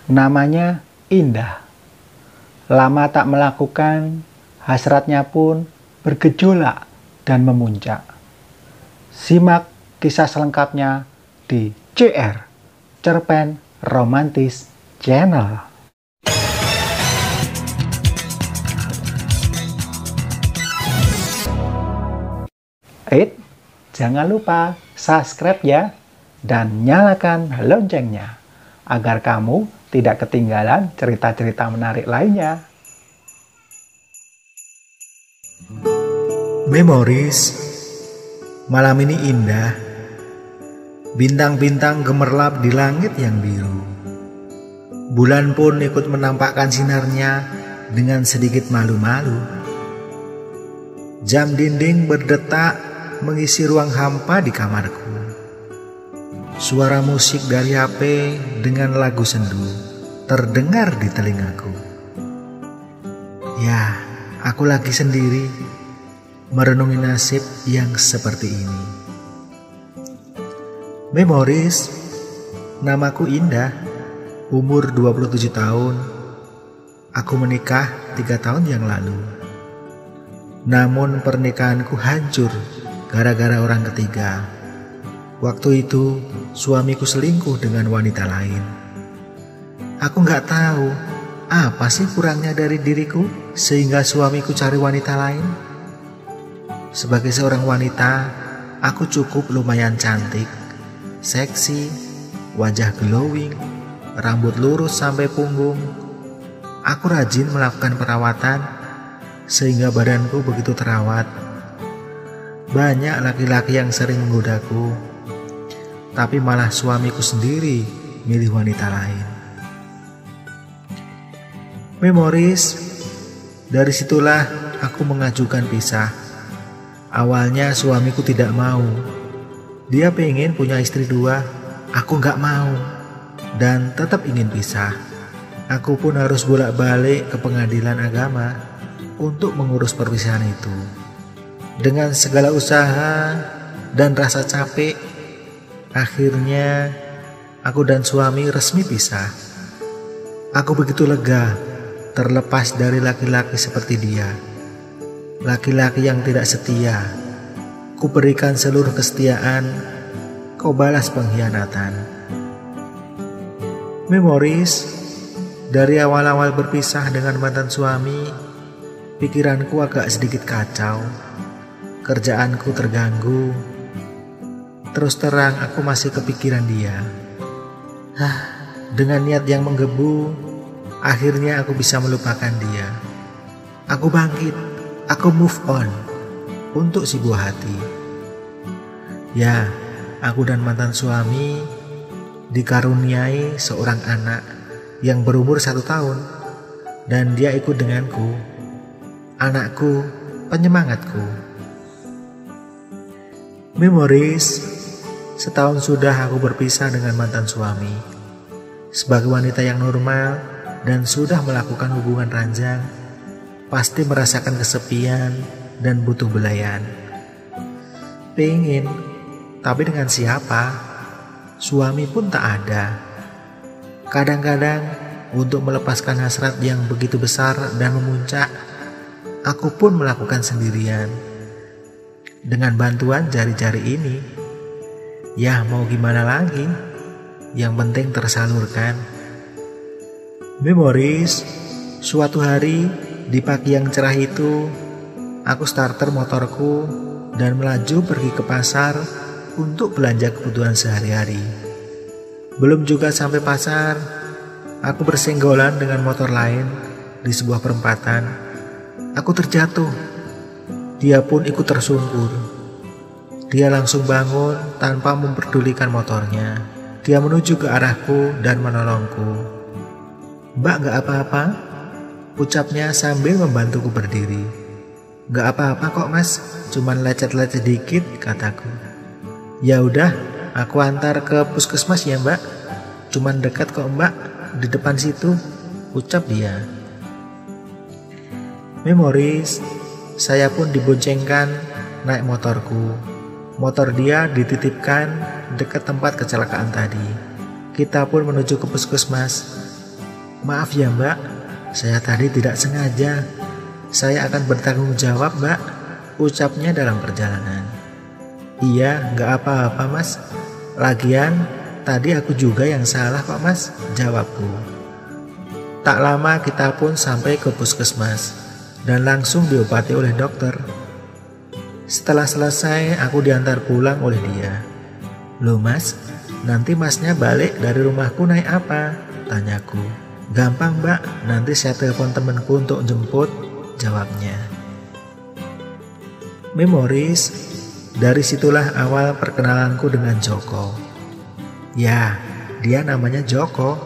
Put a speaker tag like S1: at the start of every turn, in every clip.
S1: Namanya Indah. Lama tak melakukan, hasratnya pun bergejolak dan memuncak. Simak kisah selengkapnya di CR, Cerpen Romantis Channel. Jangan lupa subscribe ya, dan nyalakan loncengnya, agar kamu tidak ketinggalan cerita-cerita menarik lainnya.
S2: Memories. Malam ini indah. Bintang-bintang gemerlap di langit yang biru. Bulan pun ikut menampakkan sinarnya dengan sedikit malu-malu. Jam dinding berdetak mengisi ruang hampa di kamarku. Suara musik dari HP dengan lagu sendu terdengar di telingaku. Ya, aku lagi sendiri merenungi nasib yang seperti ini. Memories. Namaku Indah, umur 27 tahun. Aku menikah 3 tahun yang lalu. Namun pernikahanku hancur gara-gara orang ketiga. Waktu itu suamiku selingkuh dengan wanita lain. Aku gak tahu apa sih kurangnya dari diriku sehingga suamiku cari wanita lain. Sebagai seorang wanita, aku cukup lumayan cantik, seksi, wajah glowing, rambut lurus sampai punggung. Aku rajin melakukan perawatan sehingga badanku begitu terawat. Banyak laki-laki yang sering menggodaku, tapi malah suamiku sendiri milih wanita lain. Memories. Dari situlah aku mengajukan pisah. Awalnya suamiku tidak mau. Dia pengen punya istri 2, aku gak mau, dan tetap ingin pisah. Aku pun harus bolak-balik ke pengadilan agama untuk mengurus perpisahan itu. Dengan segala usaha dan rasa capek, akhirnya aku dan suami resmi pisah. Aku begitu lega terlepas dari laki-laki seperti dia. Laki-laki yang tidak setia. Ku berikan seluruh kesetiaan, kau balas pengkhianatan. Memories. Dari awal-awal berpisah dengan mantan suami, pikiranku agak sedikit kacau. Kerjaanku terganggu. Terus terang aku masih kepikiran dia. Dengan niat yang menggebu, akhirnya aku bisa melupakan dia. Aku bangkit, aku move on untuk si buah hati. Ya, aku dan mantan suami dikaruniai seorang anak yang berumur 1 tahun, dan dia ikut denganku. Anakku, penyemangatku. Memories. Setahun sudah aku berpisah dengan mantan suami. Sebagai wanita yang normal dan sudah melakukan hubungan ranjang, pasti merasakan kesepian dan butuh belayan. Pengen, tapi dengan siapa? Suami pun tak ada. Kadang-kadang untuk melepaskan hasrat yang begitu besar dan memuncak, aku pun melakukan sendirian. Dengan bantuan jari-jari ini. Ya, mau gimana lagi? Yang penting tersalurkan. Memories. Suatu hari di pagi yang cerah itu, aku starter motorku dan melaju pergi ke pasar untuk belanja kebutuhan sehari-hari. Belum juga sampai pasar, aku bersenggolan dengan motor lain di sebuah perempatan. Aku terjatuh. Dia pun ikut tersungkur. Dia langsung bangun tanpa memperdulikan motornya. Dia menuju ke arahku dan menolongku. "Mbak, gak apa-apa?" ucapnya sambil membantuku berdiri. "Gak apa-apa kok mas, cuman lecet-lecet dikit," kataku. "Ya udah, aku antar ke puskesmas ya mbak. Cuman dekat kok mbak, di depan situ," ucap dia. Memories. Saya pun diboncengkan naik motorku. Motor dia dititipkan dekat tempat kecelakaan tadi. Kita pun menuju ke puskesmas. Maaf ya Mbak, saya tadi tidak sengaja. Saya akan bertanggung jawab Mbak, ucapnya dalam perjalanan. Iya, nggak apa-apa Mas. Lagian, tadi aku juga yang salah kok Mas, jawabku. Tak lama kita pun sampai ke puskesmas dan langsung diobati oleh dokter. Setelah selesai, aku diantar pulang oleh dia. Loh Mas, nanti Masnya balik dari rumahku naik apa? Tanyaku. Gampang Mbak, nanti saya telepon temanku untuk jemput, jawabnya. Memoris, dari situlah awal perkenalanku dengan Joko. Ya, dia namanya Joko,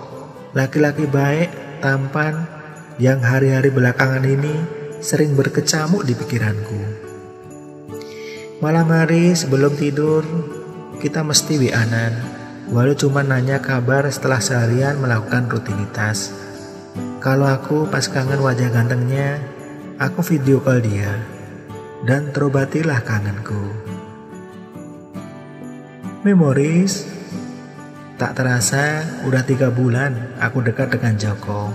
S2: laki-laki baik, tampan, yang hari-hari belakangan ini sering berkecamuk di pikiranku. Malam hari sebelum tidur, kita mesti WA-an, walau cuma nanya kabar setelah seharian melakukan rutinitas. Kalau aku pas kangen wajah gantengnya, aku video call dia, dan terobatilah kangenku. Memoris, tak terasa udah 3 bulan aku dekat dengan Joko.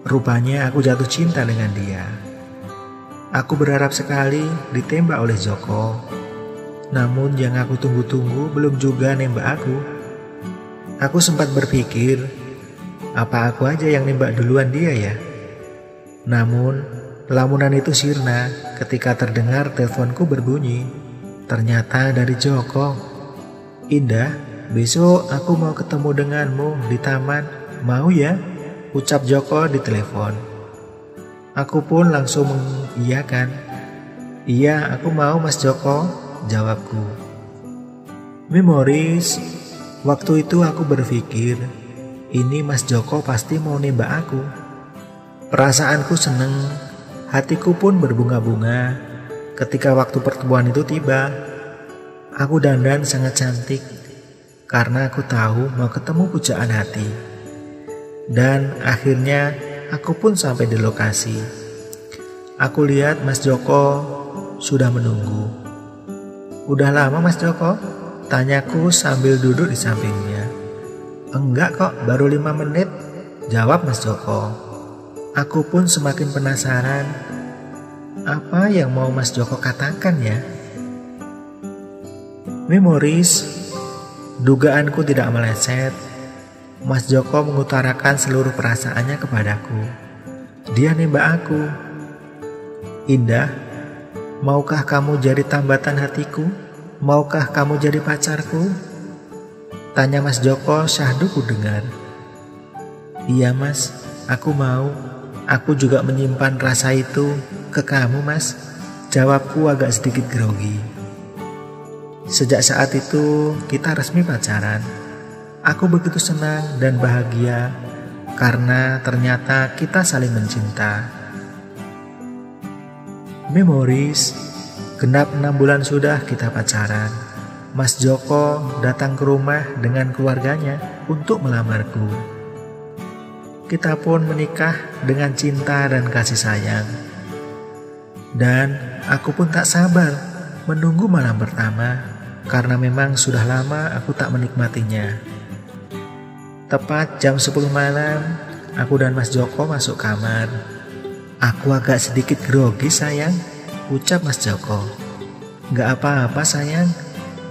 S2: Rupanya aku jatuh cinta dengan dia. Aku berharap sekali ditembak oleh Joko. Namun yang aku tunggu-tunggu belum juga nembak aku. Aku sempat berpikir, apa aku aja yang nembak duluan dia ya? Namun, lamunan itu sirna ketika terdengar teleponku berbunyi. Ternyata dari Joko. Indah, besok aku mau ketemu denganmu di taman. Mau ya? Ucap Joko di telepon. Aku pun langsung mengiyakan. Iya, aku mau Mas Joko, jawabku. Memoris, waktu itu aku berpikir, ini Mas Joko pasti mau nembak aku. Perasaanku seneng, hatiku pun berbunga-bunga. Ketika waktu pertemuan itu tiba, aku dandan sangat cantik karena aku tahu mau ketemu pujaan hati. Dan akhirnya aku pun sampai di lokasi. Aku lihat Mas Joko sudah menunggu. Udah lama Mas Joko? Tanyaku sambil duduk di sampingnya. Enggak kok, baru 5 menit, jawab Mas Joko. Aku pun semakin penasaran. Apa yang mau Mas Joko katakan ya? Memoris, dugaanku tidak meleset. Mas Joko mengutarakan seluruh perasaannya kepadaku. Dia nembak aku. Indah, maukah kamu jadi tambatan hatiku? Maukah kamu jadi pacarku? Tanya Mas Joko syahdu ku dengar. Iya Mas, aku mau. Aku juga menyimpan rasa itu ke kamu Mas. Jawabku agak sedikit grogi. Sejak saat itu kita resmi pacaran. Aku begitu senang dan bahagia karena ternyata kita saling mencinta. Memoris, genap 6 bulan sudah kita pacaran. Mas Joko datang ke rumah dengan keluarganya untuk melamarku. Kita pun menikah dengan cinta dan kasih sayang. Dan aku pun tak sabar menunggu malam pertama karena memang sudah lama aku tak menikmatinya. Tepat jam 10 malam, aku dan Mas Joko masuk kamar. Aku agak sedikit grogi sayang, ucap Mas Joko. Gak apa-apa sayang,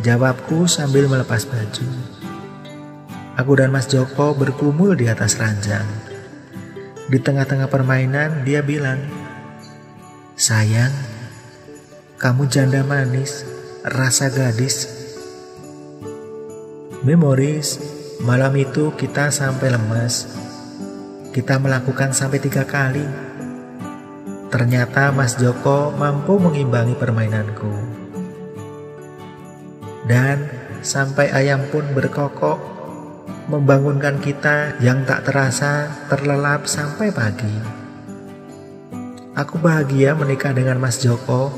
S2: jawabku sambil melepas baju. Aku dan Mas Joko berkumul di atas ranjang. Di tengah-tengah permainan dia bilang, sayang, kamu janda manis, rasa gadis. Memoris, malam itu kita sampai lemas. Kita melakukan sampai 3 kali. Ternyata Mas Joko mampu mengimbangi permainanku. Dan sampai ayam pun berkokok, membangunkan kita yang tak terasa terlelap sampai pagi. Aku bahagia menikah dengan Mas Joko.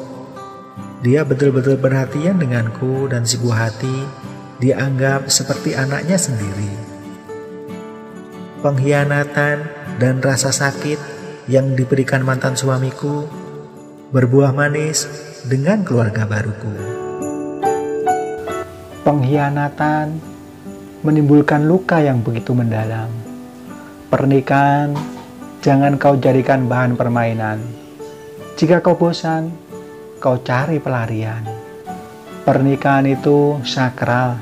S2: Dia betul-betul perhatian denganku dan si buah hati dia anggap seperti anaknya sendiri. Pengkhianatan dan rasa sakit yang diberikan mantan suamiku berbuah manis dengan keluarga baruku.
S1: Pengkhianatan menimbulkan luka yang begitu mendalam. Pernikahan jangan kau jadikan bahan permainan. Jika kau bosan, kau cari pelarian. Pernikahan itu sakral.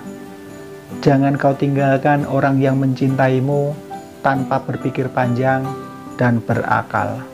S1: Jangan kau tinggalkan orang yang mencintaimu tanpa berpikir panjang dan berakal.